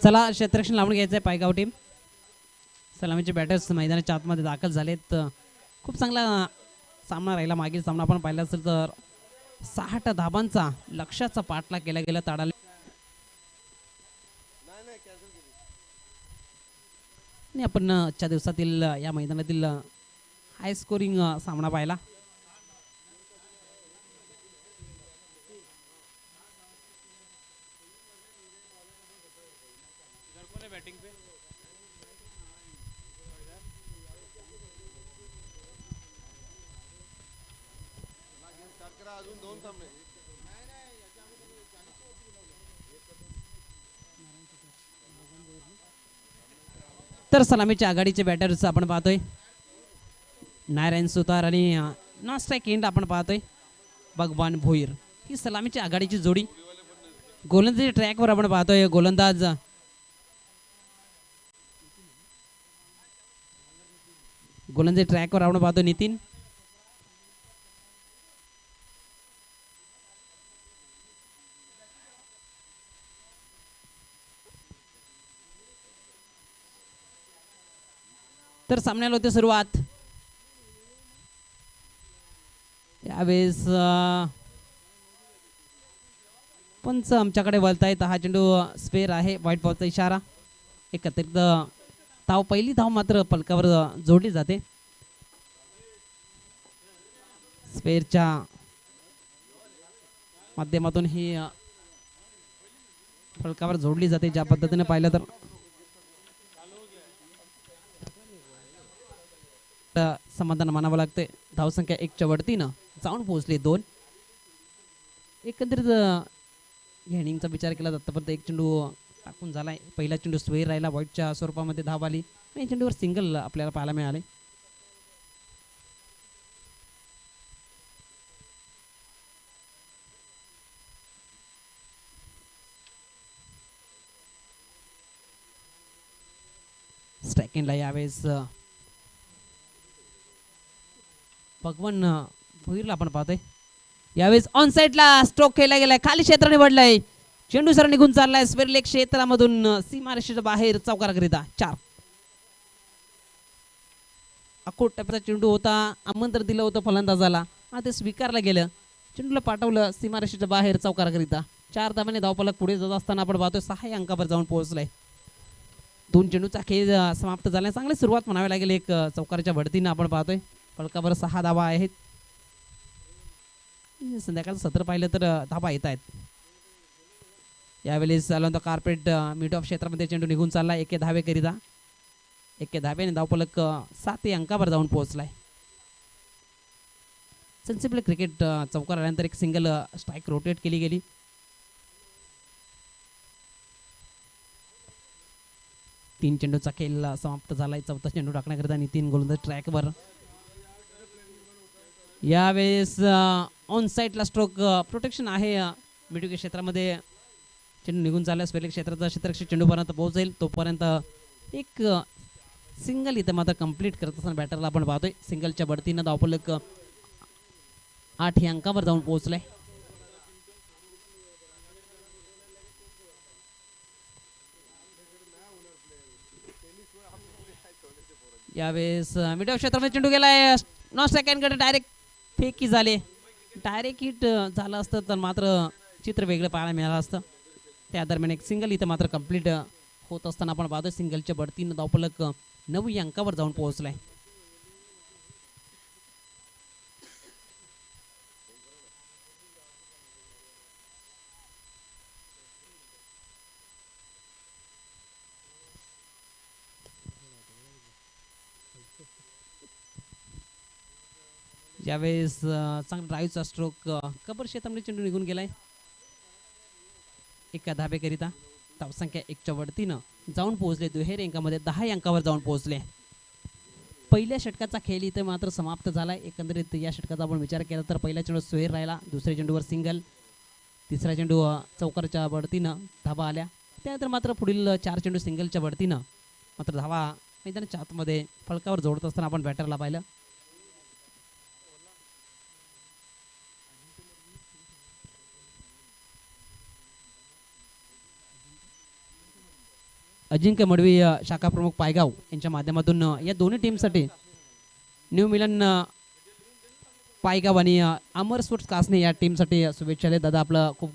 चला क्षेत्ररक्षण लावून घ्यायचंय पायगाव टीम. सलामीचे बॅटर्स मैदानाच्या आतमध्ये दाखल झालेत. खूप चांगला सामना राहिला. मागील सामना आपण पाहिला असेल तर 60 धाबांचा लक्ष्याचा पाठला केला गेला ताडाले. आणि आपण आजच्या दिवसातील या मैदानातील हाय स्कोरिंग सामना पाहिला. तर सलामीच्या आघाडीचे बॅटर्स आपण पाहतोय नारायण सुतार आणि नॉन स्ट्राईक एंड आपण पाहतोय भगवान भोईर. ही सलामीची आघाडीची जोडी. गोलंदाजी ट्रॅकवर आपण पाहतोय गोलंदाज ट्रॅकवर आपण पाहतो नितीन. तर सामन्याला होते सुरुवात. यावेळेस पंच आमच्याकडे वळतायत. हा चेंडू स्पेअर आहे. व्हाईट बॉलचा इशारा. एकत्रित धाव पहिली धाव मात्र पलकावर जोडली जाते. स्पेअरच्या माध्यमातून ही फलकावर जोडली जाते. ज्या पद्धतीने पाहिलं तर समाधान मानावं लागते. धावसंख्या 1च्या वरतीनं जाऊन पोहोचले 2. एकंदरीत घेणीचा विचार केला जातो पण एक चेंडू टाकून झालाय. पहिला चेंडू स्वेर राहिला. व्हाईटच्या स्वरूपामध्ये धाव आली. या चेंडूवर सिंगल आपल्याला पाहायला मिळाले. स्ट्राईकला यावेळेस भगवान भोईरला आपण पाहतोय. यावेळेस ऑन साइडला स्ट्रोक केला गेलाय. खाली क्षेत्र निवडलंय. चेंडू सर निघून चाललाय स्पेअर क्षेत्रामधून सीमारेषेच्या बाहेर चौकाराकरिता 4. अकोट टप्प्याचा चेंडू होता. आमंत्रण दिलं होतं फलंदाजाला. ते स्वीकारलं गेलं. चेंडूला पाठवलं सीमारेषेच्या बाहेर चौकाराकरिता 4 धावांनी धावफलक पुढे जात असताना आपण पाहतोय 6 अंकावर जाऊन पोहोचलाय. 2 चेंडूचा खेळ समाप्त झालाय. चांगली सुरुवात म्हणावी लागेल. एक चौकाराच्या भडतीनं आपण पाहतोय फलकावर 6 धावा आहेत. संध्याकाळचं सत्र पाहिलं तर धावा येत आहेत. यावेळेस कार्पेट मिड ऑफ क्षेत्रामध्ये चेंडू निघून चालला 1 धावेकरिता. 1 धावेने धावफलक 7 अंकावर जाऊन पोहोचलाय. सेन्सिबल क्रिकेट चौकार आल्यानंतर एक सिंगल स्ट्राईक रोटेट केली गेली. तीन चेंडूचा खेळ समाप्त झालाय. 4था चेंडू टाकण्याकरिता नितीन गोलंदाज ट्रॅकवर. यावेळेस ऑन साइडला स्ट्रोक प्रोटेक्शन आहे. मिडविकेट क्षेत्रामध्ये चेंडू निघून चालला. स्पेलिंग क्षेत्राचा क्षेत्ररक्षक चेंडूपर्यंत पोहोचेल तोपर्यंत एक सिंगल इथं मात्र कंप्लीट करत असताना बॅटरला आपण पाहतोय. सिंगलच्या बढतीनं धावफलक 8 अंकावर जाऊन पोहोचलाय. यावेळेस मिड ऑफ क्षेत्रामध्ये चेंडू गेलाय. नॉन स्ट्राईक डायरेक्ट फेकी झाले. डायरेक्ट हिट झालं असतं तर मात्र चित्र वेगळं पाहायला मिळालं असतं. त्या दरम्यान एक सिंगल इथं मात्र कंप्लीट होत असताना आपण पाहतोय सिंगलच्या बढतीनं धावफलक 9 अंकावर जाऊन पोहोचलाय. यावेळेस चांगला ड्राईव्हचा स्ट्रोक कबर क्षेत्रामध्ये चेंडू निघून गेलाय. 1 धावेकरिता धावसंख्या 1च्या वरतीनं जाऊन पोहोचले. दुहेरी अंकामध्ये 10 अंकावर जाऊन पोहोचले. पहिल्या षटकाचा खेळ इथे मात्र समाप्त झालाय. एकंदरीत या षटकाचा आपण विचार केला तर पहिला चेंडू स्वेर राहिला. दुसऱ्या चेंडूवर सिंगल. तिसरा चेंडू चौकारच्या बढतीनं धावा आल्या. त्यानंतर मात्र पुढील 4 चेंडू सिंगलच्या बढतीनं मात्र धावा मैदानाच्या आतमध्ये फलकावर जोडत असताना आपण बॅटरला पाहिलं. अजिंक्य मडवी शाखा प्रमुख पायगाव यांच्या माध्यमातून या दोन्ही टीमसाठी न्यू मिलन पायगाव आणि अमर स्पोर्ट्स कासने या टीमसाठी शुभेच्छा. दादा आपलं खूप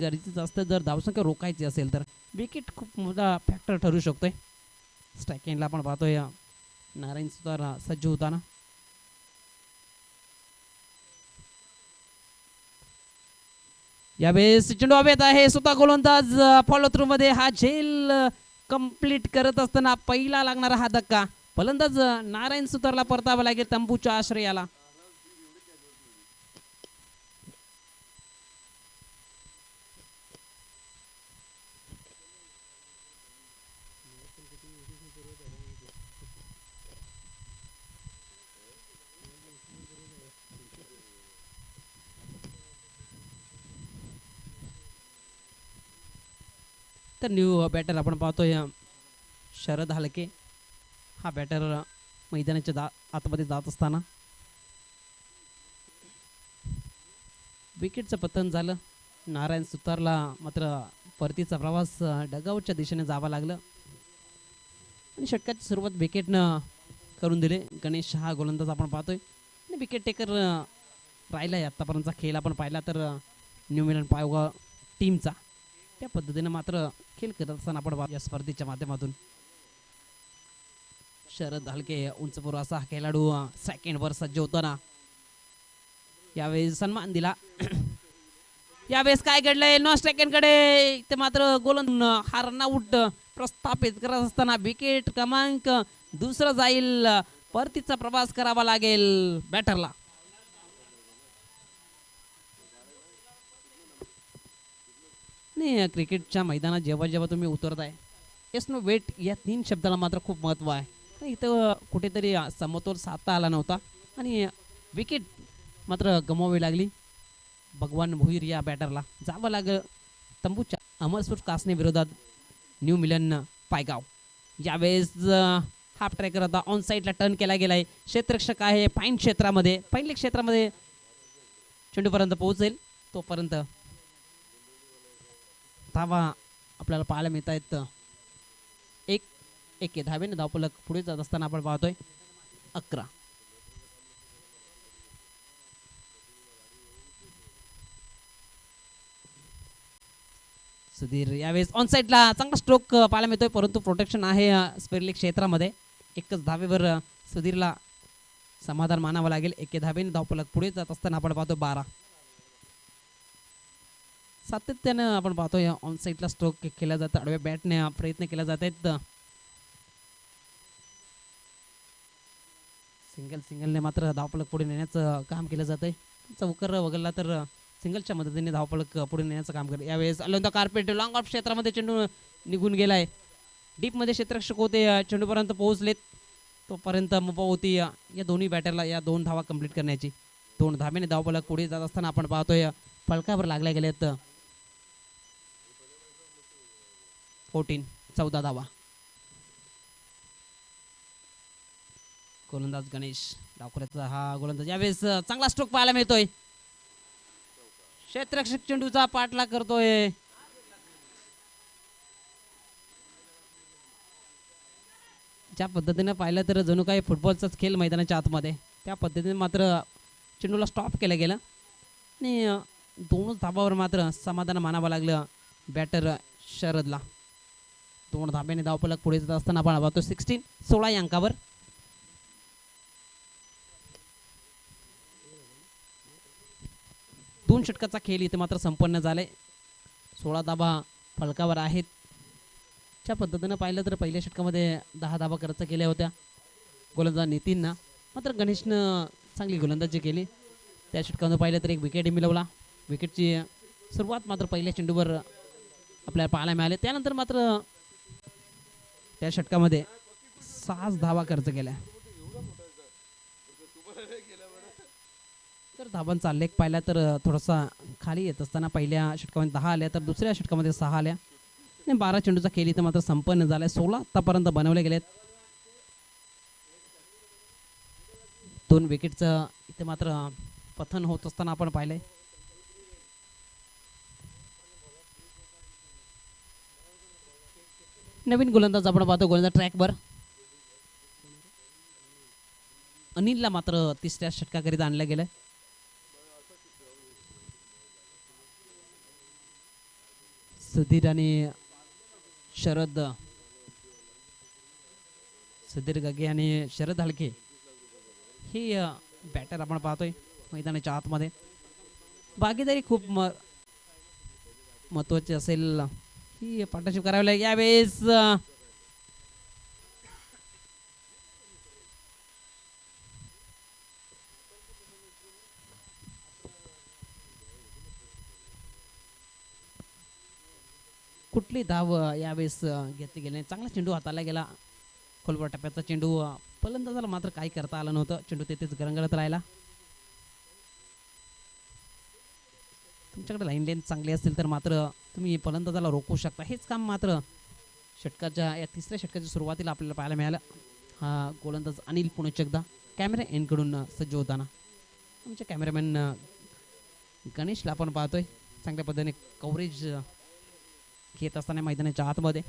गरजेचं असतं, जर धावसंख्या रोखायची असेल तर विकेट खूप मोठा फॅक्टर ठरू शकतोय. स्ट्रायकिंगला आपण पाहतोय नारायण सुतार सज्ज होताना. यावेळेस चेंडू हवेत आहे, स्वतः गोलंदाज फॉलो थ्रू मध्ये हा झेल कंप्लीट करत असताना पहिला लागणारा हा धक्का फलंदाज नारायण सुतारला परतावा लागेल तंबूच्या आश्रयाला. तर न्यू बॅटर आपण पाहतोय शरद हलके. हा बॅटर मैदानाच्या आतमध्ये जात असताना विकेटचं पतन झालं. नारायण सुतारला मात्र परतीचा प्रवास डगआउटच्या दिशेने जावा लागलं आणि षटकाची सुरुवात विकेटनं करून दिले. गणेश हा गोलंदाज आपण पाहतोय आणि विकेट टेकर राहिला आहे. आत्तापर्यंतचा खेळ आपण पाहिला तर न्यू मिलन पायगाव टीमचा त्या पद्धतीने मात्र खेळ करत असताना आपण या स्पर्धेच्या माध्यमातून शरद हलके उंचपूर असा खेळाडू सेकंडवर सज्ज होताना यावेळेस सन्मान दिला. यावेळेस काय घडलंय नो सेकंडकडे ते मात्र गोलंदाज हा रनआउट प्रस्थापित करत असताना विकेट क्रमांक दुसरा जाईल. परतीचा प्रवास करावा लागेल बॅटरला. नाही क्रिकेटच्या मैदानात जेव्हा जेव्हा तुम्ही उतरताय येस नो वेट या 3 शब्दाला मात्र खूप महत्त्व आहे. इथं कुठेतरी समतोल साधता आला नव्हता आणि विकेट मात्र गमवावी लागली. भगवान भोईर या बॅटरला जावं लागलं तंबूच्या अमर स्पोर्ट्स कासने विरोधात न्यू मिलन पायगाव. यावेळेस हाफ ट्रॅकर आता ऑन साईडला टर्न केला गेलाय. क्षेत्ररक्षक आहे फाईन क्षेत्रामध्ये, पहिल्या क्षेत्रामध्ये चेंडूपर्यंत पोहोचेल तोपर्यंत धावा आपल्याला पाहायला मिळत आहेत. एक धावेने धावफलक पुढे जात असताना आपण पाहतोय 11. सुधीर यावेळेस ऑन साईडला चांगला स्ट्रोक पाहायला मिळतोय परंतु प्रोटेक्शन आहे स्पेरली क्षेत्रामध्ये. एकच धावेवर सुधीरला समाधान मानावं लागेल. एके धावेने धावफलक पुढे जात असताना आपण पाहतो 12. सातत्यानं आपण पाहतोय ऑन साईडला स्ट्रोक केला जातं, आडव्या बॅटने प्रयत्न केला जात आहेत. सिंगलने मात्र धावफलक पुढे नेण्याचं काम केलं जातंय. चौकर वगळला तर सिंगलच्या मदतीने धावफलक पुढे नेण्याचं काम केलं. यावेळेस अलोंदा कार्पेट लॉंग ऑफ क्षेत्रामध्ये चेंडू निघून गेलाय. डीपमध्ये क्षेत्ररक्षक होते, चेंडूपर्यंत पोहोचलेत तोपर्यंत मुभा होती या दोन्ही बॅटरला या 2 धावा कंप्लीट करण्याची. 2 धावेने धावफलक पुढे जात असताना आपण पाहतोय फलकावर लागल्या गेल्यात 14 धावा. गोलंदाज गणेश डावखुऱ्याचा हा गोलंदाज यावेळेस चांगला स्ट्रोक पाहायला मिळतोय. क्षेत्ररक्षक चेंडूचा पाठलाग करतोय. ज्या पद्धतीने पाहिलं तर जणू काही फुटबॉलचाच खेळ मैदानाच्या आतमध्ये त्या पद्धतीने मात्र चेंडूला स्टॉप केलं गेलं आणि 2 धाबावर मात्र समाधान मानावं लागलं बॅटर शरदला. 2 धाब्याने धावफलक पुढे जात असताना आपण पाहतो 16 या अंकावर. दोन षटकाचा खेळ इथे मात्र संपन्न झालाय. 16 धाबा फलकावर आहेत. त्या पद्धतीनं पाहिलं तर पहिल्या षटकामध्ये 10 धाबा खर्च केल्या होत्या गोलंदाज नितीनना. मात्र गणेशनं चांगली गोलंदाजी केली. त्या षटकामध्ये पाहिलं तर एक विकेट मिळवला. विकेटची सुरुवात मात्र पहिल्या चेंडूवर आपल्याला पाहायला मिळाले. त्यानंतर मात्र त्या षटकामध्ये 6 धावा खर्च केल्या. तर धावांचा लेख पाहिला तर थोडासा खाली येत असताना पहिल्या षटकामध्ये 10 आल्या तर दुसऱ्या षटकामध्ये 6 आल्या आणि 12 चेंडूचा खेळ इथं मात्र संपन्न झालाय. 16 आतापर्यंत बनवले गेलेत. 2 विकेटचं इथे मात्र पतन होत असताना आपण पाहिलंय. नवीन गोलंदाज आपण पाहतो गोलंदाज ट्रॅकवर. अनिलला मात्र तिसऱ्या षटकाकरिता आणलं गेलं. सुधीर आणि शरद, सुधीर गगे आणि शरद हलके हे बॅटर आपण पाहतोय मैदानाच्या आतमध्ये. भागीदारी खूप महत्वाची असेल, ही पार्टनरशिप करावी लागेल यावेळेस. कुठली धाव यावेळेस घेतली गेली नाही. चांगला चेंडू हाताला गेला, खोलवर टप्प्याचा चेंडू. फलंदाजाला मात्र काही करता आलं नव्हतं, चेंडू तेथेच गरंगळत राहिला. तुमच्याकडे लाईन लेंथ चांगली असेल तर मात्र तुम्ही फलंदाजाला रोखू शकता. हेच काम मात्र षटकाच्या या तिसऱ्या षटकाच्या सुरुवातीला आपल्याला पाहायला मिळालं. हा गोलंदाज अनिल पुणेचकदा कॅमेरा एंडकडून सज्ज होताना. आमच्या कॅमेरामॅन गणेशला आपण पाहतोय चांगल्या पद्धतीने कव्हरेज घेत असताना मैदानाच्या आतमध्ये.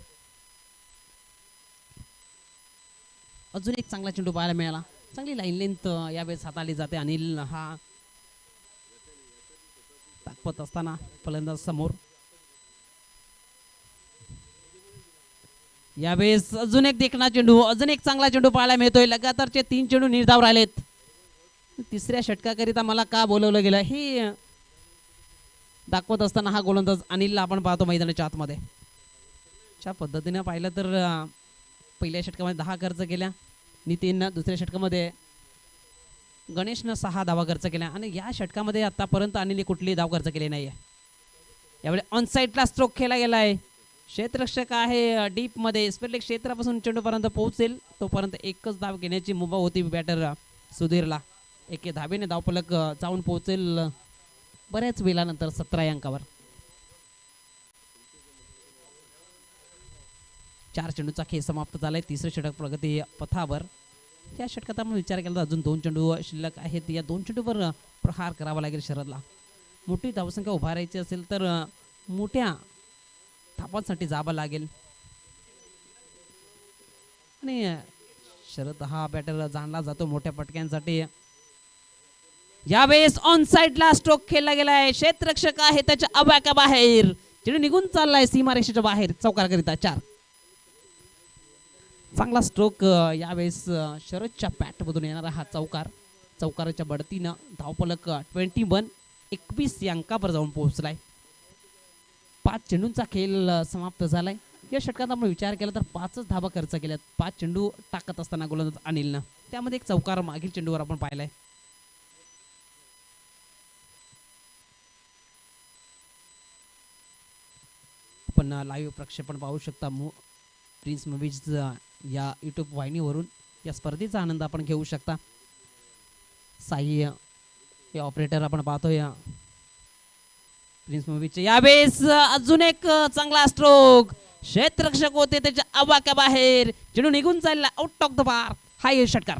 अजून एक चांगला चेंडू पाहायला मिळाला. चांगली लाईन लेंथ यावेळेस हाताळली जाते. अनिल हा दाखवत असताना फलंदाज समोर. यावेळेस अजून एक देखणा चेंडू, अजून एक चांगला चेंडू पाहायला मिळतोय. लगातारचे 3 चेंडू निर्धाव राहिलेत. तिसऱ्या षटकाकरिता मला का बोलवलं गेलं हे दाखवत असताना हा गोलंदाज अनिलला आपण पाहतो मैदानाच्या आतमध्ये. अशा पद्धतीने पाहिलं तर पहिल्या षटकामध्ये 10 खर्च केल्या नितीननं, दुसऱ्या षटकामध्ये गणेशनं 6 धावा खर्च केल्या आणि या षटकामध्ये आतापर्यंत अनिलने कुठलीही धाव खर्च केली नाहीये. यावेळी ऑन साईडला स्ट्रोक खेळला गेला आहे. क्षेत्ररक्षक आहे डीप मध्ये, स्पेलिंग क्षेत्रापासून चेंडूपर्यंत पोहोचेल तोपर्यंत एकच धाव घेण्याची मुभा होती बॅटर सुधीरला. एके धावेने धावफलक जाऊन पोहोचेल बऱ्याच वेळानंतर 17 अंकावर. 4 चेंडूचा खेळ समाप्त झालाय. तिसरे षटक प्रगती पथावर. या षटकात आपण विचार केला तर अजून 2 चेंडू शिल्लक आहेत. या 2 चेंडूवर प्रहार करावा लागेल शरदला. मोठी धावसंख्या उभारायची असेल तर मोठ्या थापांसाठी जावं लागेल आणि शरद हा बॅटर जाणला जातो मोठ्या पटक्यांसाठी. यावेळेस ऑन साइडला स्ट्रोक खेळला गेलाय. क्षेत्ररक्षक आहे त्याच्या अबाका बाहेर, चेंडू निघून चाललाय सीमारेषेच्या बाहेर चौकारकरिता 4. चांगला स्ट्रोक यावेळेस शरदच्या बॅट मधून येणारा हा चौकार. चौकाराच्या बढतीनं धावफलक 21 या अंकावर जाऊन पोहोचलाय. 5 चेंडूंचा खेळ समाप्त झालाय. या षटकात आपण विचार केला तर 5च धावा खर्च केल्यात 5 चेंडू टाकत असताना गोलंदाज अनिलनं. त्यामध्ये एक चौकार मागील चेंडूवर आपण पाहिलाय. आपण लाईव्ह प्रक्षेपण पाहू शकता प्रिन्स मूवीज या यूट्यूब वाहिनीवरून. या स्पर्धेचा आनंद आपण घेऊ शकता. साई हे ऑपरेटर आपण पाहतोय प्रिन्स मूवीजचे. यावेळेस अजून एक चांगला स्ट्रोक. क्षेत्ररक्षक होते त्याच्या अवाक्या बाहेर, चेंडू निघून चालला आउट ऑफ द पार्क. हा षटकार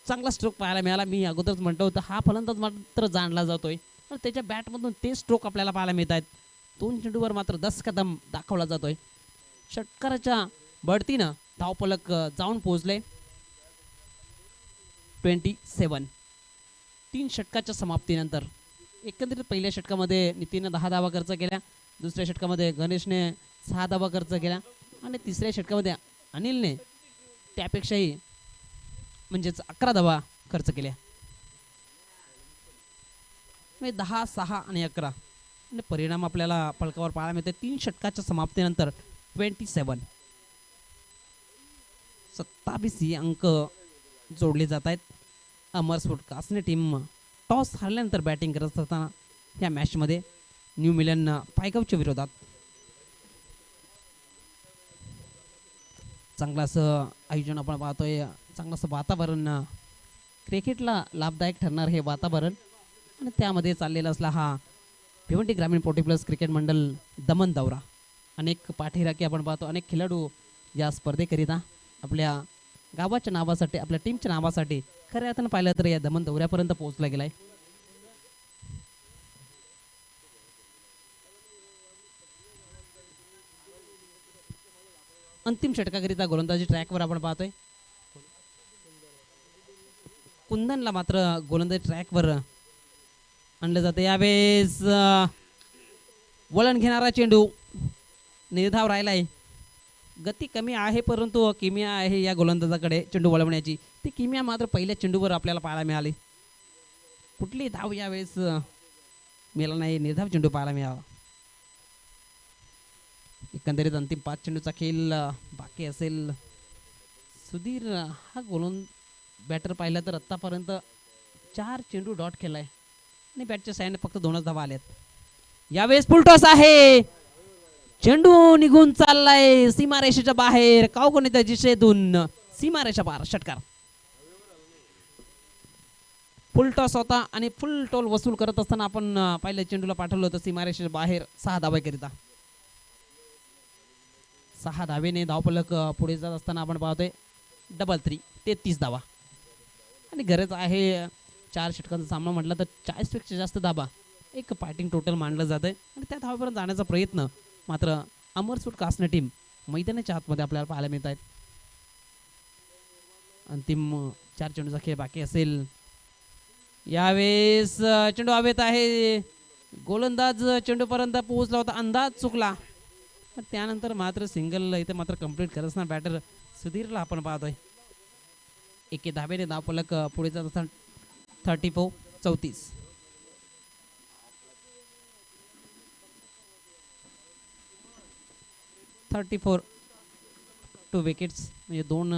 चांगला स्ट्रोक पाहायला मिळाला. मी अगोदरच म्हणतो होतं हा फलंदाज मात्र जाणला जातोय, पण त्याच्या बॅटमधून ते स्ट्रोक आपल्याला पाहायला मिळत आहेत. 2 चेंडूवर मात्र 10 कदम दाखवला जातोय. षटकाराच्या बढतीनं धावफलक जाऊन पोहोचले 27. 3 षटकाच्या समाप्तीनंतर एकंदरीत पहिल्या षटकामध्ये नितीनने 10 धावा खर्च केल्या, दुसऱ्या षटकामध्ये गणेशने 6 धावा खर्च केल्या आणि तिसऱ्या षटकामध्ये अनिलने त्यापेक्षाही म्हणजेच 11 धावा खर्च केल्या. 10, 6 आणि 11 आणि परिणाम आपल्याला फलकावर पाहायला मिळते. 3 षटकाच्या समाप्तीनंतर 27 अंक जोडले जात आहेत. अमर स्पोर्ट कासने टीम टॉस हारल्यानंतर बॅटिंग करत असताना या मॅचमध्ये न्यू मिलन पायगावच्या विरोधात चांगलं असं आयोजन आपण पाहतोय. चांगलं असं वातावरण, क्रिकेटला लाभदायक ठरणार हे वातावरण आणि त्यामध्ये चाललेला असला हा भिवंडी ग्रामीण पोटी प्लस क्रिकेट मंडळ दमन दौरा. अनेक पाठीराखी आपण पाहतो, अनेक खेळाडू या स्पर्धेकरिता आपल्या गावाच्या नावासाठी आपल्या टीमच्या नावासाठी खऱ्या अर्थानं पाहिलं तर या दमन दौऱ्यापर्यंत पोहोचला गेलाय. अंतिम षटकाकरिता गोलंदाजी ट्रॅकवर आपण पाहतोय. कुंदनला मात्र गोलंदाजी ट्रॅकवर आणलं जातं. यावेळेस वळण घेणारा चेंडू निर्धाव राहिलाय. गती कमी आहे परंतु किमिया आहे या गोलंदाजाकडे चेंडू वळवण्याची. ती किमिया मात्र पहिल्या चेंडूवर आपल्याला पाहायला मिळाली. कुठली धाव यावेळेस मिळाला नाही, निर्धाव चेंडू पाहायला मिळाला. एकंदरीत अंतिम 5 चेंडूचा खेळ बाकी असेल. सुधीर हा बॅटर पाहिला तर आतापर्यंत 4 चेंडू डॉट केलाय आणि बॅटच्या साईडने फक्त 2च धावा आल्यात. यावेळेस फुल टॉस आहे. चेंडू निघून चाललाय सीमारेषेच्या बाहेर. कावकोणीच्या दिशेतून सीमारेषा पार षटकार. फुल टॉस होता आणि फुल टोल वसूल करत असताना आपण पहिल्या चेंडूला पाठवलं होतं सीमारेषेच्या बाहेर 6 धावेकरिता. 6 धावेने धावफलक पुढे जात असताना आपण पाहतोय डबल 3 33 धावा आणि गरज आहे 4 षटकांचा सामना म्हटलं तर 40 पेक्षा जास्त धावा एक पार्टिंग टोटल मानलं जात आहे आणि त्या धावेपर्यंत जाण्याचा प्रयत्न मात्र अमरसूट कासने टीम मैदानाच्या आतमध्ये आपल्याला पाहायला मिळत आहेत. अंतिम 4 चेंडूचा खेळ बाकी असेल. यावेळेस चेंडू हवेत आहे. गोलंदाज चेंडूपर्यंत पोहोचला होता, अंदाज चुकला. त्यानंतर मात्र सिंगल इथे मात्र कंप्लीट करत ना बॅटर सुधीरला आपण पाहतोय. 1 धावेने धावफलक पुढे जात असताना 34. 34 2 विकेट्स म्हणजे 2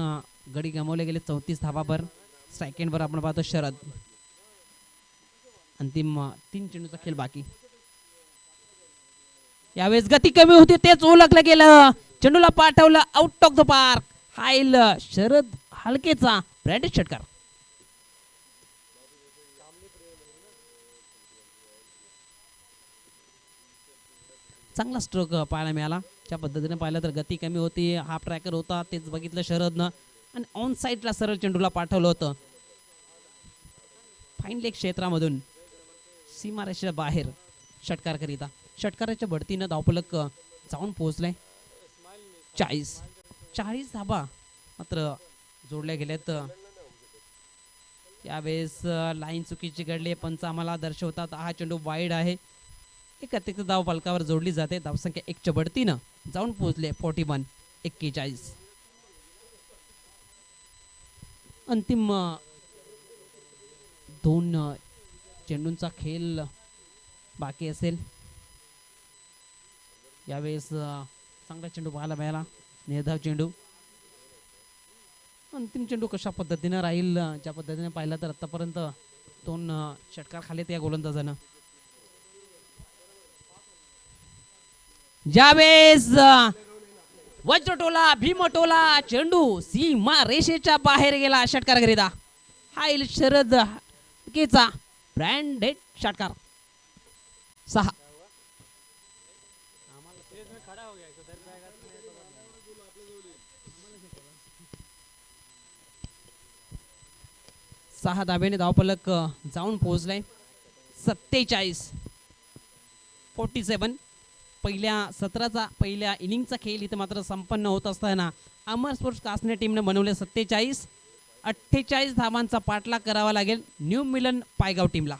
गडी गमावले गेले. 34 धावाभर. सेकंडवर आपण पाहतो शरद. अंतिम 3 चेंडूचा खेळ बाकी. यावेळेस गती कमी होती तेच ओळखलं गेलं. चेंडूला पाठवलं आउट ऑफ द पार्क. हाईल शरद हलकेचा ब्रँडेड षटकार. चांगला स्ट्रोक पाहायला मिळाला. ज्या पद्धतीने पाहिलं तर गती कमी होती, हाफ ट्रॅकर होता तेच बघितलं शरदनं आणि ऑन साईडला सरळ चेंडूला पाठवलं होतं. फाईन लेग क्षेत्रामधून सीमारेषेच्या बाहेर षटकार करिता. षटकाराच्या बढतीनं धावफलक जाऊन पोहोचलाय 40 धाबा मात्र जोडल्या गेल्यात. यावेळेस लाईन चुकीची घडली. पंच आम्हाला दर्शवतात हा चेंडू वाईड आहे. एक अतिरिक्त धाव फलकावर जोडली जाते. धावसंख्या 1च्या बढतीनं जाऊन पोहोचले 41. अंतिम 2 चेंडूंचा खेळ बाकी असेल. यावेळेस चांगला चेंडू पाहायला मिळाला, निर्धाव चेंडू. अंतिम चेंडू कशा पद्धतीने राहील ज्या पद्धतीने पाहिला तर आतापर्यंत 2 षटकार खालेत या गोलंदाजानं. ज्यावेळेस वज्रटोला भीमटोला चेंडू सीमा रेषेच्या बाहेर गेला षटकारकरिता. हाईल शरद केचा ब्रँडेड षटकार. 6 धावेने धावफलक जाऊन पोहोचलाय 47. पहिल्या सत्राचा पहिल्या इनिंगचा खेळ इथे मात्र संपन्न होत असताना अमर स्पोर्ट्स कासने टीमने बनवले 48 धावांचा पाठलाग करावा लागेल न्यू मिलन पायगाव टीमला.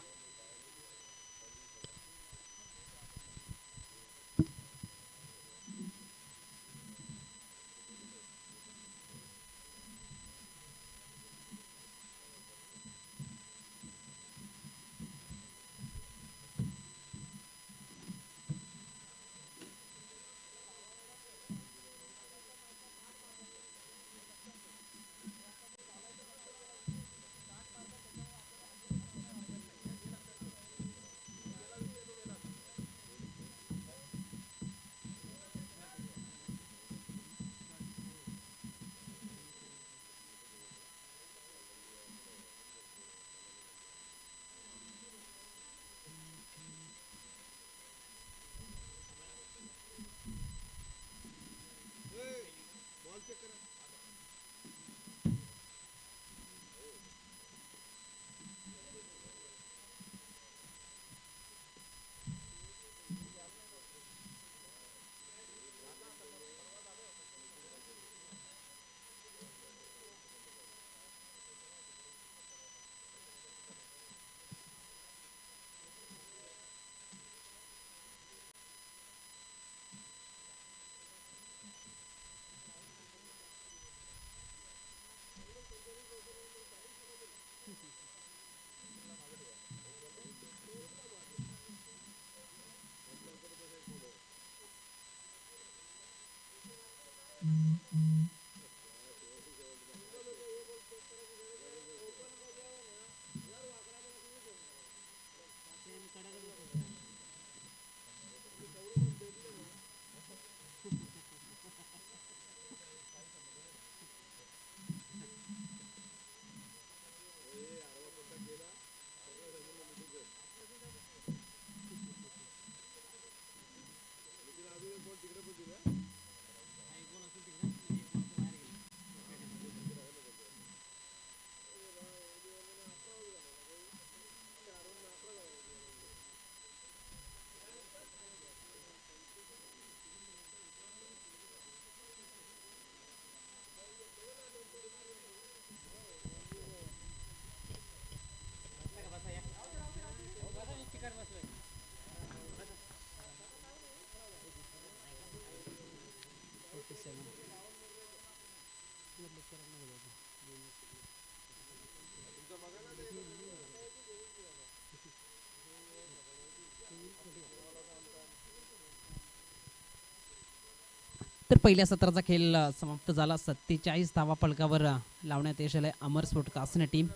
तर पहिल्या सत्राचा खेळ समाप्त झाला. 47 धावा फलकावर लावण्यात यश आलंय अमर स्पोर्ट कासने टीम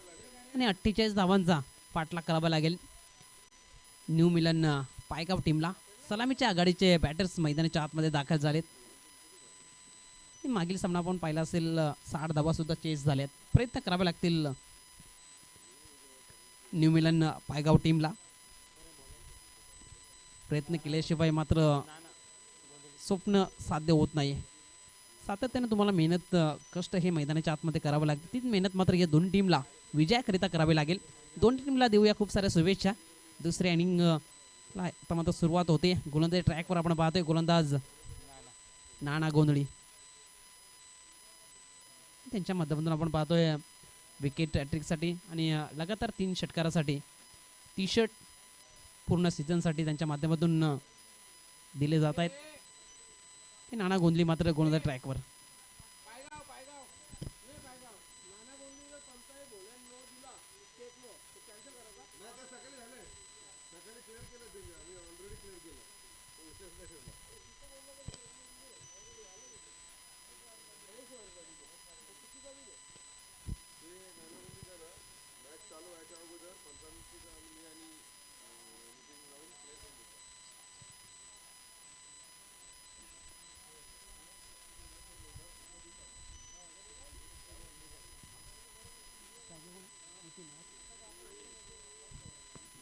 आणि 48 धावांचा पाठलाग करावा लागेल न्यू मिलन पायगाव टीमला. सलामीच्या आघाडीचे बॅटर्स मैदानाच्या आतमध्ये दाखल झालेत. मागील सामना आपण पाहिला असेल 60 धावा सुद्धा चेस झाल्यात. प्रयत्न करावे लागतील न्यू मिलन पायगाव टीमला. प्रयत्न केल्याशिवाय मात्र स्वप्न साध्य होत नाही. सातत्याने तुम्हाला मेहनत कष्ट हे मैदानाच्या आतमध्ये करावं लागतं. तीच मेहनत मात्र या दोन टीमला विजयाकरिता करावी लागेल. दोन टीमला देऊया खूप साऱ्या शुभेच्छा. दुसऱ्या इनिंगला आता मात्र सुरुवात होते. गोलंदाज ट्रॅकवर आपण पाहतोय गोलंदाज नाना गोंधळी, त्यांच्या माध्यमातून आपण पाहतोय विकेट ट्रिकसाठी आणि लगातार 3 षटकारासाठी 30 षट पूर्ण सीझनसाठी त्यांच्या माध्यमातून दिले जात आहेत. नाना गोंधळी मात्र गोलंदाज ट्रॅकवर.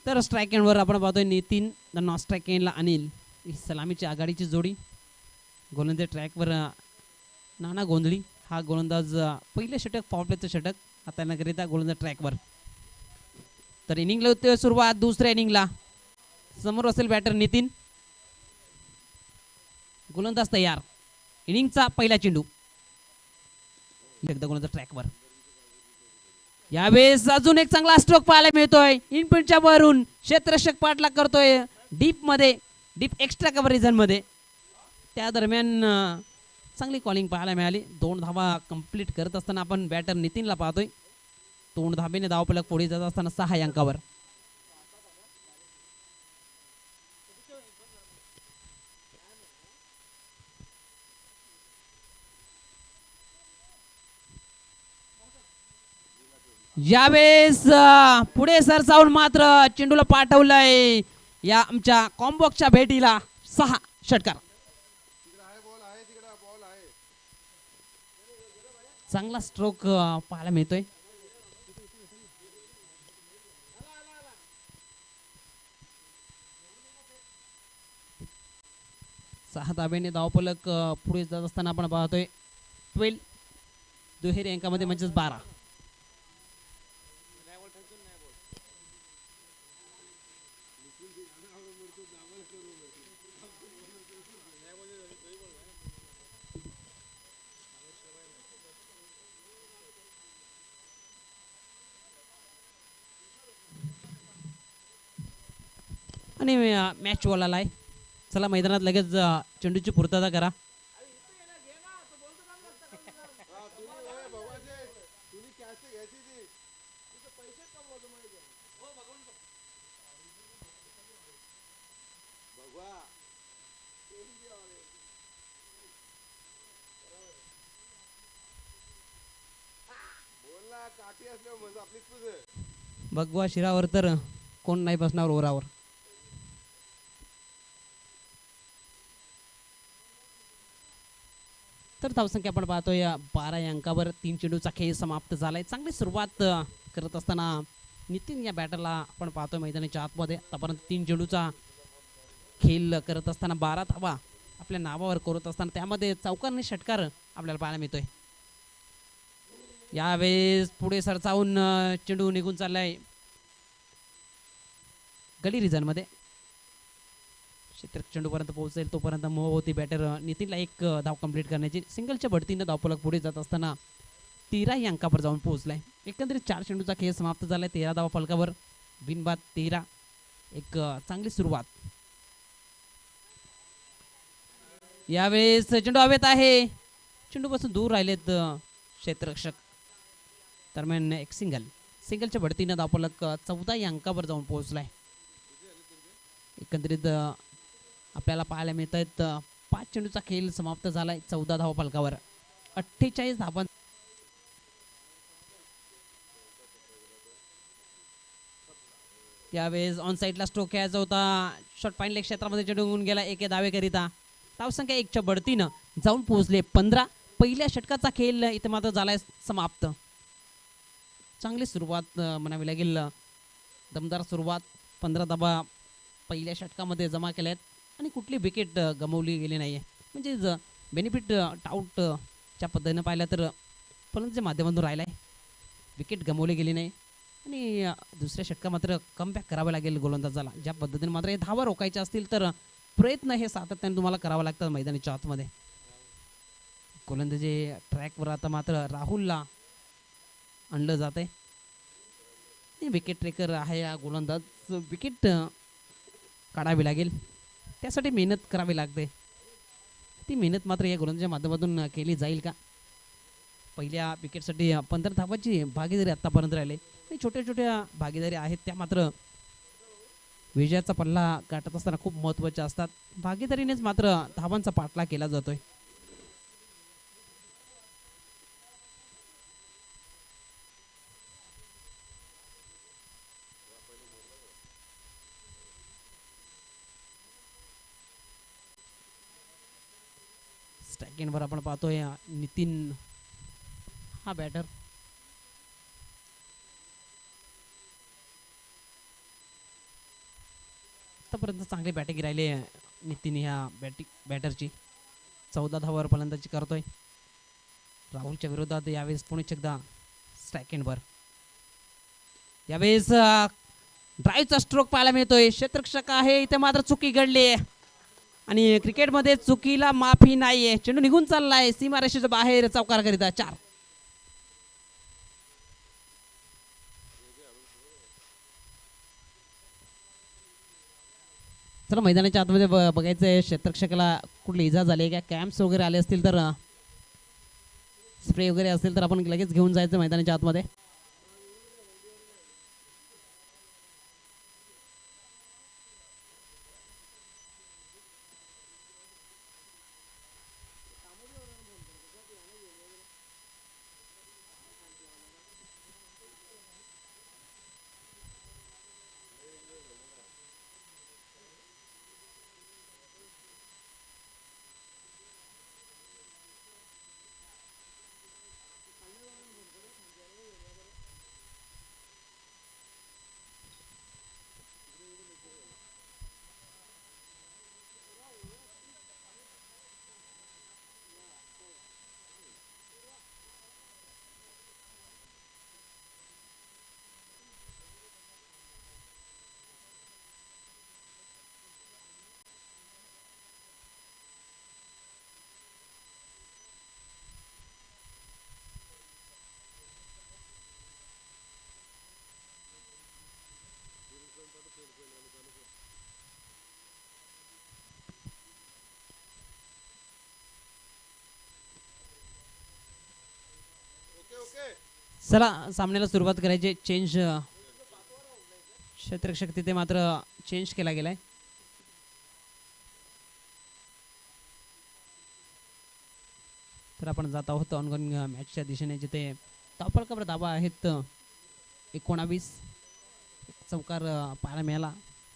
तर स्ट्राईक एंडवर आपण पाहतोय नितीन, नॉन स्ट्राईक एंडला अनिल. ही सलामीची आघाडीची जोडी. गोलंदाज ट्रॅकवर नाना गोंधळी. हा गोलंदाज पहिले षटक पॉवर प्लेचं षटक हाताळण्याकरिता गोलंदाज ट्रॅकवर. तर इनिंगला होते सुरुवात दुसऱ्या इनिंगला. समोर असेल बॅटर नितीन. गोलंदाज तयार. इनिंगचा पहिला चेंडू. एकदा गोलंदाज ट्रॅकवर. यावेळेस अजून एक चांगला स्ट्रोक पाहायला मिळतोय. इनपिनच्या वरून क्षेत्ररक्षक पाठलाग करतोय डीप मध्ये, डीप एक्स्ट्रा कव्हर रिजन मध्ये. त्या दरम्यान चांगली कॉलिंग पाहायला मिळाली. 2 धावा कंप्लीट करत असताना आपण बॅटर नितीनला पाहतोय. 2 धाबेने धावफलक पुढे जात असताना 6 अंकावर. यावेळेस पुढे सरसावून मात्र चेंडूला पाठवलंय या आमच्या कॉम्बॉक्सच्या भेटीला 6 षटकार. चांगला स्ट्रोक पाहायला मिळतोय. सहा धाब्याने धावफलक पुढे जात असताना आपण पाहतोय 12 दुहेरी अंकामध्ये म्हणजेच 12. आणि मॅच बॉल आहे. चला मैदानात लगेच चेंडूची पूर्तता करा. भगवा शिरावर तर कोण नाही बसणार ओरावर. तर धावसंख्या आपण पाहतोय 12 या अंकावर. 3 चेंडूचा खेळ समाप्त झालाय. चांगली सुरुवात करत असताना नितीन या बॅटरला आपण पाहतोय मैदानाच्या आतमध्ये. आतापर्यंत 3 चेंडूचा खेळ करत असताना 12 धावा आपल्या नावावर करत असताना त्यामध्ये चौकारने षटकार आपल्याला पाहायला मिळतोय. यावेळेस पुढे सरसावून चेंडू निघून चाललाय गडी रिजन मध्ये. क्षेत्र चेंडूपर्यंत पोहोचेल तोपर्यंत मोह होती बॅटर नितीनला 1 धाव कंप्लीट करण्याची. सिंगलच्या बढतीनं धावफलक पुढे जात असताना 13 या अंकावर जाऊन पोहोचलाय. एकंदरीत 4 चेंडूचा खेळ समाप्त झालाय. 13 धावा फलकावर. बिनबाद 13. एक चांगली सुरुवात. यावेळेस चेंडू हवेत आहे. चेंडूपासून दूर राहिलेत क्षेत्ररक्षक. दरम्यान एक सिंगलच्या बढतीनं धावफलक 14 या अंकावर जाऊन पोहोचलाय. एकंदरीत आपल्याला पाहायला मिळत आहेत 5 चेंडूचा खेळ समाप्त झालाय 14 धावफलकावर 48 धावा. यावेळेस ऑन साईडला स्ट्रोक खेळायचा होता. शॉट फाईन लेग क्षेत्रामध्ये चेंडू होऊन गेला. एक धावेकरिता धावसंख्या 1च्या बढतीनं जाऊन पोहोचले 15. पहिल्या षटकाचा खेळ इथे मात्र झालाय समाप्त. चांगली सुरुवात म्हणावी लागेल. दमदार सुरुवात. 15 धावा पहिल्या षटकामध्ये जमा केल्या आहेत आणि कुठली विकेट गमावली गेली नाही आहे. म्हणजे बेनिफिट आउटच्या पद्धतीनं पाहिलं तर फलंदाजीच्या माध्यमातून राहिला आहे. विकेट गमावली गेली नाही आणि दुसऱ्या षटका मात्र कमबॅक करावं लागेल गोलंदाजाला. ज्या पद्धतीने मात्र हे धावा रोखायच्या असतील तर प्रयत्न हे सातत्याने तुम्हाला करावं लागतात मैदानाच्या आतमध्ये. गोलंदाजी ट्रॅकवर आता मात्र राहुलला आणलं जात आहे. विकेट टेकर आहे हा गोलंदाज. विकेट काढावी लागेल त्यासाठी मेहनत करावी लागते. ती मेहनत मात्र या गोलंदाजीच्या माध्यमातून केली जाईल का? पहिल्या विकेटसाठी 15 धावांची भागीदारी आतापर्यंत राहिले. छोट्या छोट्या भागीदारी आहेत त्या मात्र विजयाचा पल्ला गाठत असताना खूप महत्त्वाच्या असतात. भागीदारीनेच मात्र धावांचा पाठलाग केला जातोय. स्ट्राईक आपण पाहतोय नितीन हा बॅटर. आतापर्यंत चांगली बॅटिंग राहिली नितीन ह्या बॅटरची. 14 धावावर फलंदाजी करतोय. राहुलच्या विरोधात यावेळेस पुणे एकदा स्ट्राईक. यावेळेस ड्राईव्हचा स्ट्रोक पाहायला मिळतोय. क्षेत्ररक्षक आहे इथे मात्र चुकी घडली आणि क्रिकेटमध्ये चुकीला माफी नाहीये. चेंडू निघून चाललाय सीमारेषेच्या बाहेर चौकाराकरिता 4. चला मैदानाच्या आतमध्ये बघायचं आहे क्षेत्ररक्षकाला कुठली इजा झाली का? कॅम्प्स वगैरे आले असतील तर स्प्रे वगैरे असेल तर आपण लगेच घेऊन जायचं मैदानाच्या आतमध्ये. चला सामन्याला सुरुवात करायची. चेंज क्षेत्ररक्षक तिथे मात्र चेंज केला गेलाय. तर आपण जात आहोत ऑनगोइंग मॅचच्या दिशेने जिथे धावफलकावर धावा आहेत 19. चौकार पाहायला मिळाला.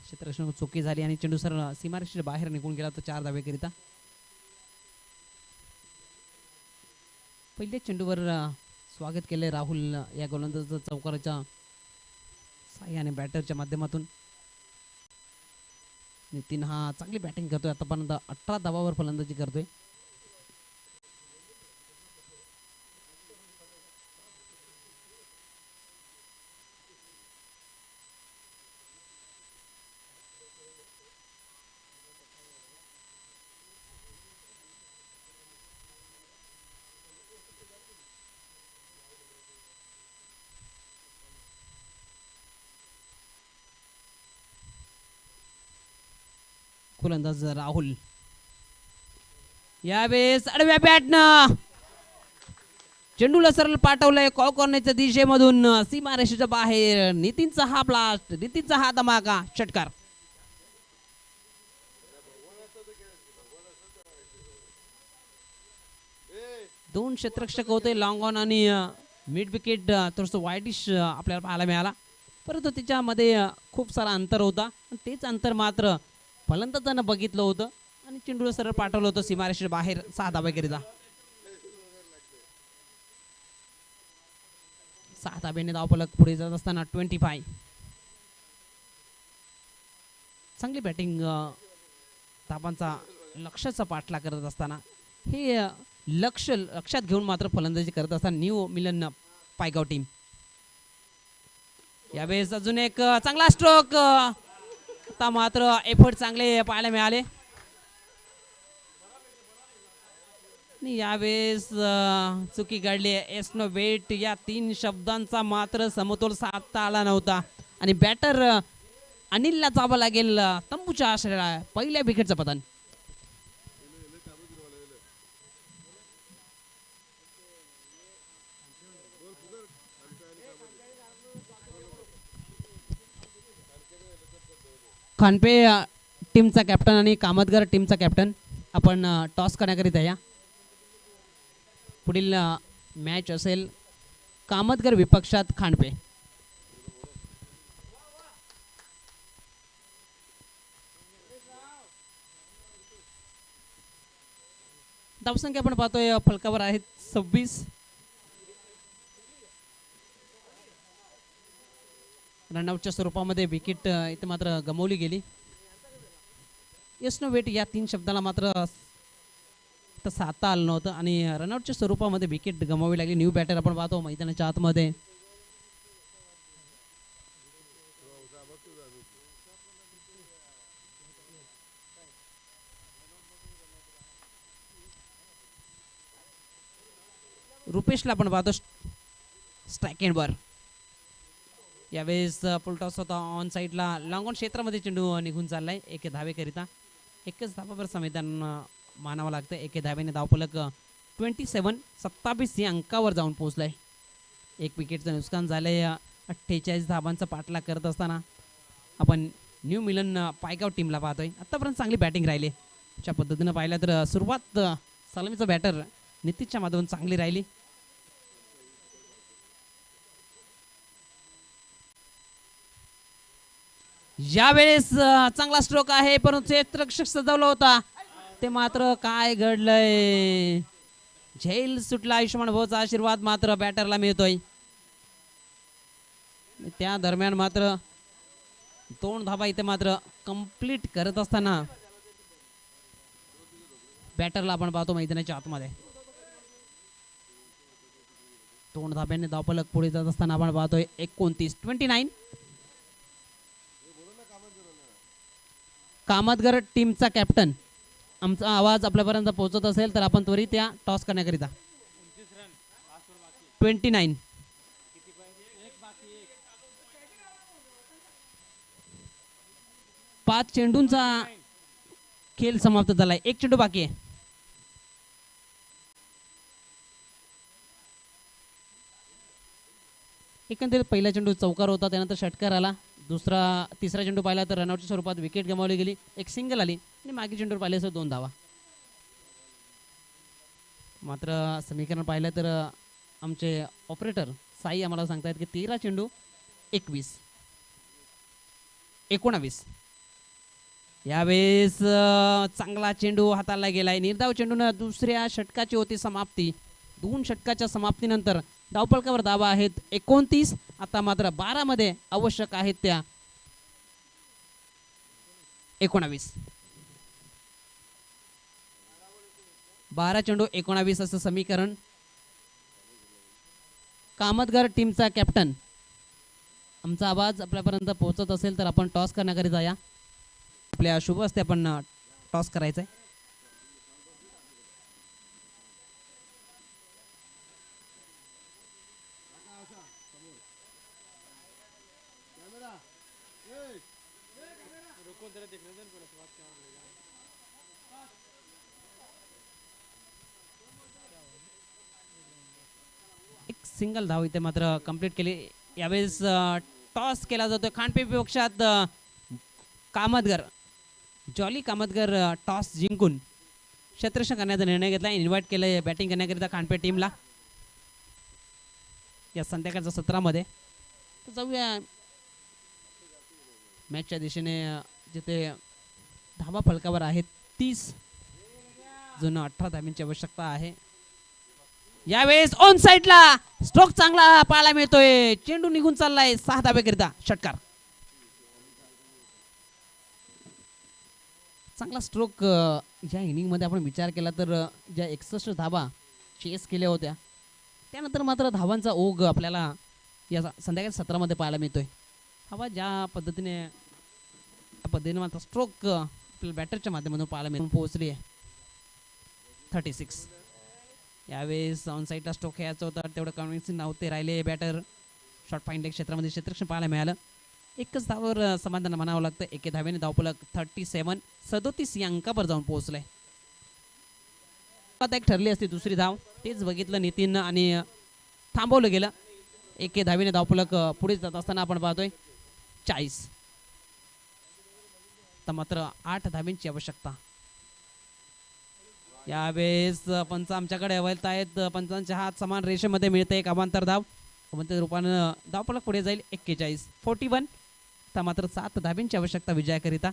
क्षेत्ररक्षक चुकी झाली आणि चेंडू सर सीमारेषेच्या बाहेर निघून गेला तर 4 धावेकरिता. पहिल्या चेंडूवर स्वागत केले राहुल या गोलंदाजाचं चौकाराच्या साह्याने बॅटरच्या माध्यमातून. नितीन हा चांगली बॅटिंग करतोय. आतापर्यंत 18 धावावर फलंदाजी करतोय. गोलंदाज राहुल यावेळेस आडव्या बॅटनं चेंडूला सरळ पाठवलंय कॉर्नरच्या दिशेमधून सीमारेषेच्या बाहेर. नितीनचा हा ब्लास्ट, नितीनचा हा धमाका षटकार. दोन क्षेत्ररक्षक होते लॉंग ऑन आणि मिड विकेट थोडस वाईटिश आपल्याला पाहायला मिळाला, परंतु त्याच्यामध्ये खूप सारा अंतर होता. तेच अंतर मात्र फलंदाजानं बघितलं होतं आणि चेंडूला सरळ पाठवलं होतं सीमारेषेच्या बाहेर 6 धाब्याकरिता. 6 धाब्याने धावफलक पुढे जात असताना 25. चांगली बॅटिंग, धाबांचा लक्षाचा पाठलाग करत असताना हे लक्षात घेऊन मात्र फलंदाजी करत असताना न्यू मिलन पायगाव टीम. यावेळेस अजून एक चांगला स्ट्रोक, आता मात्र एफर्ट चांगले पाहायला मिळाले. यावेळेस चुकी घडली. एस नो वेट या 3 शब्दांचा मात्र समतोल साधता आला नव्हता आणि बॅटर अनिलला जावं लागेल तंबूच्या आश्रयाला पहिल्या विकेटचं पतन. खानपे टीमचा कॅप्टन आणि कामतगर टीमचा कॅप्टन आपण टॉस करण्याकरिता या. पुढील मॅच असेल कामतगर विपक्षात खानपे. धावसंख्या आपण पाहतोय फलकावर आहेत 26. रनआउटच्या स्वरूपामध्ये विकेट इथे मात्र गमावली गेली. यस नो वेट या 3 शब्दाला मात्र साधता आलं नव्हतं आणि रनआउटच्या स्वरूपामध्ये विकेट गमावी लागली. न्यू बॅटर आपण पाहतो मैदानाच्या आतमध्ये. रुपेशला आपण पाहतो स्ट्राईक एंडवर. यावेळेस फुलटॉस होता ऑन साईडला. लॉंग ऑन क्षेत्रामध्ये चेंडू निघून चाललाय 1 धावेकरिता. 1च धावावर मैदान मानावं लागतं. 1 धावेने धावफलक 27 या अंकावर जाऊन पोहोचलाय. 1 विकेटचं नुकसान झालंय. 48 धाबांचा पाठलाग करत असताना आपण न्यू मिलन पायगाव टीमला पाहतोय. आतापर्यंत चांगली बॅटिंग राहिली. अशा पद्धतीनं पाहिलं तर सुरुवात सलामीचा बॅटर नितीशच्या माध्यमातून चांगली राहिली. यावेळेस चांगला स्ट्रोक आहे, परंतु क्षेत्ररक्षक सजवला होता ते मात्र काय घडलंय. झेल सुटला. आयुष्यमान भाऊचा आशीर्वाद मात्र बॅटरला मिळतोय. त्या दरम्यान मात्र 2 धाबा इथे मात्र कंप्लीट करत असताना बॅटरला आपण पाहतो मैदानाच्या आतमध्ये. 2 धाब्याने धावफलक पुढे जात असताना आपण पाहतोय 29. कामतगर टीमचा कॅप्टन, आमचा आवाज आपल्यापर्यंत पोहोचत असेल तर आपण त्वरित या टॉस करण्याकरिता. 29. 5 चेंडूंचा खेळ समाप्त झालाय. 1 चेंडू बाकी आहे. एकंदरीत पहिला चेंडू चौकार होता, त्यानंतर षटकार आला. तिसरा चेंडू पाहिला तर रनआउटच्या स्वरूपात विकेट गमावली गेली. 1 सिंगल आली आणि मागील चेंडूवर पाहिले तर 2 धावा. मात्र समीकरण पाहिलं तर आमचे ऑपरेटर साई आम्हाला सांगतायत की 13 चेंडू 19. यावेळेस चांगला चेंडू हाताला गेलाय. निर्धाव चेंडून दुसऱ्या षटकाची होती समाप्ती. 2 षटकाच्या समाप्तीनंतर धावफलकावर धावा आहेत 29. आता मात्र 12 मध्ये आवश्यक आहेत त्या 19. 12 चेंडू 19 असं समीकरण. कामतगर टीमचा कॅप्टन, आमचा आवाज आपल्यापर्यंत पोहोचत असेल तर आपण टॉस करण्याकरिता या. आपल्या शुभ हस्ते आपण टॉस करायचंय. एक सिंगल धाव इथे मात्र कंप्लीट केली. यावेळेस टॉस केला जातो खांडपे विपक्षात. कामतगर जॉली कामतगर टॉस जिंकून क्षेत्ररक्षण करण्याचा निर्णय घेतला. इन्व्हाइट केलं बॅटिंग करण्याकरिता खांडपे टीमला या संध्याकाळच्या सत्रामध्ये. तर जाऊया मॅचच्या दिशेने जिथे धावा फलकावर आहेत 30 जून 18 धाब्यांची आवश्यकता आहे. यावेळेस ऑन साइडला स्ट्रोक चांगला पाहायला मिळतोय. चेंडू निघून चाललाय 6 धाब्याकरिता. षटकार चांगला स्ट्रोक. ज्या इनिंग मध्ये आपण विचार केला तर ज्या 61 धाबा चेस केल्या होत्या त्यानंतर मात्र धावांचा ओघ आपल्याला या संध्याकाळी सत्रामध्ये पाहायला मिळतोय. हवा ज्या पद्धतीने मात्र स्ट्रोक आपल्या बॅटरच्या माध्यमातून पाहायला मिळून पोहोचली आहे. 36. यावेळेस ऑन साईडला स्ट्रोक खेळायचा होता तेवढं कन्व्हिन्सिंग नव्हते राहिले बॅटर. शॉर्ट फाईंड क्षेत्रामध्ये क्षेत्ररक्षण पाहायला मिळालं. एकच धावावर समाधान म्हणावं लागतं. एके धावेने धावफलक 37 या अंकावर जाऊन पोहोचलंय. आता एक ठरली असती दुसरी धाव तेच बघितलं नितीन आणि थांबवलं गेलं. एके धावेने धावफलक पुढे जात असताना आपण पाहतोय 40. तर मात्र 8 धाब्यांची आवश्यकता. यावेळेस पंच आमच्याकडे अवैध आहेत. पंचांचे हात समान रेषेमध्ये मिळते. एक अवांतर धाव अवांतर रूपानं धावफलक पुढे जाईल 41. 41. तर मात्र 7 धाब्यांची आवश्यकता विजयाकरिता.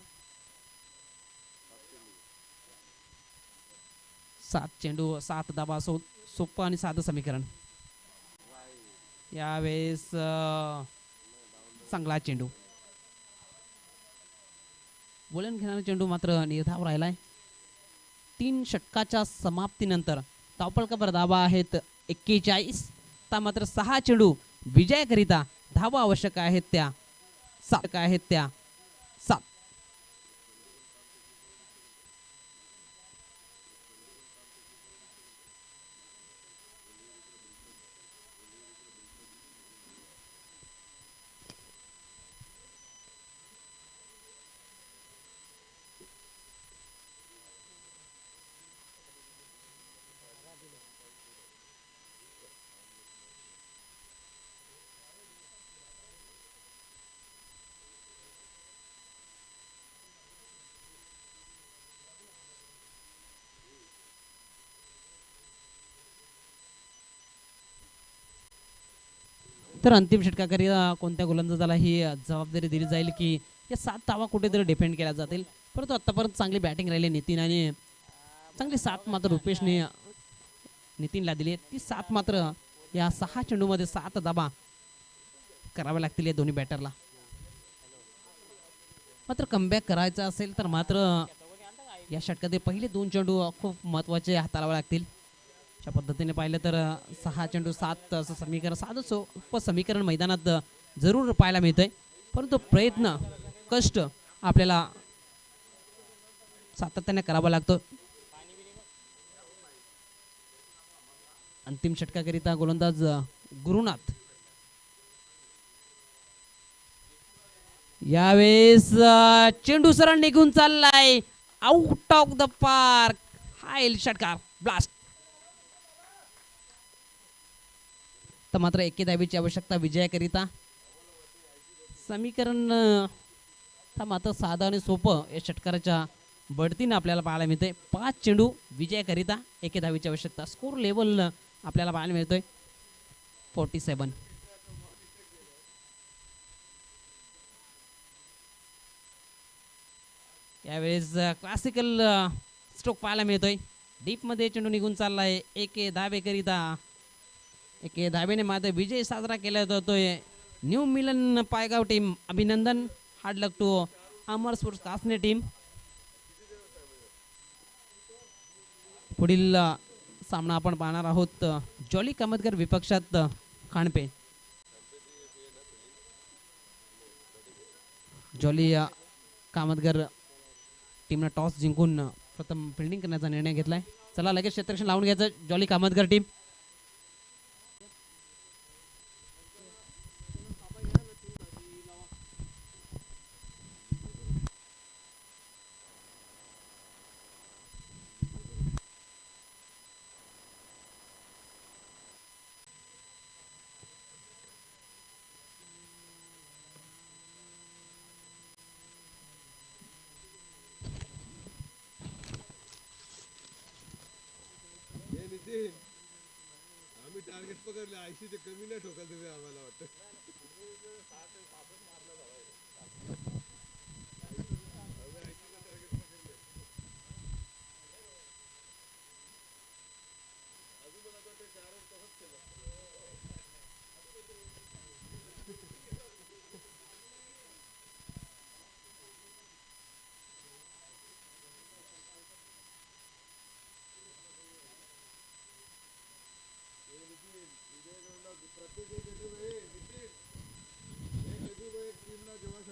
7 चेंडू 7 धाबा. सोपं आणि साधं समीकरण. यावेळेस चांगला चेंडू बोलून घेणारा चेंडू मात्र निर्धाव राहिलाय. 3 षटकाच्या समाप्तीनंतर धावफलकावर धावा आहेत 41. तर मात्र 6 चेंडू विजयाकरिता धावा आवश्यक आहेत त्या 7. तर अंतिम षटकाकरिता कोणत्या गोलंदाजाला ही जबाबदारी दिली जाईल की या 7 धावा कुठेतरी डिपेंड केल्या जातील. परंतु आतापर्यंत चांगली बॅटिंग राहिली नितीन आणि चांगली 7 मात्र रुपेशने नितीनला दिली. ती 7 मात्र या 6 चेंडूमध्ये 7 धाबा कराव्या लागतील या दोन्ही बॅटरला. मात्र कमबॅक करायचं असेल तर मात्र या षटकातील पहिले 2 चेंडू खूप महत्त्वाचे हाताळावे लागतील. अशा पद्धतीने पाहिलं तर 6 चेंडू 7 असं समीकरण साधं सोपं समीकरण मैदानात जरूर पाहायला मिळतंय. परंतु प्रयत्न कष्ट आपल्याला सातत्याने करावा लागतो. अंतिम षटकाकरिता गोलंदाज गुरुनाथ. यावेळेस चेंडू सरळ निघून चाललाय आउट ऑफ द पार्क. हाय षटकार ब्लास्ट. तर मात्र एके धावेची आवश्यकता विजयाकरिता. समीकरण मात्र साधं आणि सोपं या षटकाराच्या बढतीनं आपल्याला पाहायला मिळते. 5 चेंडू विजयाकरिता एके धावेची आवश्यकता. स्कोर लेवल आपल्याला पाहायला मिळतोय 47. यावेळेस क्लासिकल स्ट्रोक पाहायला मिळतोय. डीप मध्ये चेंडू निघून चाललाय एके धावेकरिता. एके धावेने मात्र विजय साजरा केला जातोय. न्यू मिलन पायगाव टीम अभिनंदन. Hard luck to Amar sports Kasne team. पुढील सामना आपण पाहणार आहोत जॉली कामतगर विपक्षात खांडपे. जॉली कामतगर टीमनं टॉस जिंकून प्रथम फिल्डिंग करण्याचा निर्णय घेतलाय. चला लगेच क्षेत्ररक्षण लावून घ्यायचं जॉली कामतगर टीम. ते आम्ही टार्गेट पकडले 80 ते कमी नाही ठोकाल तुम्ही आम्हाला वाटतं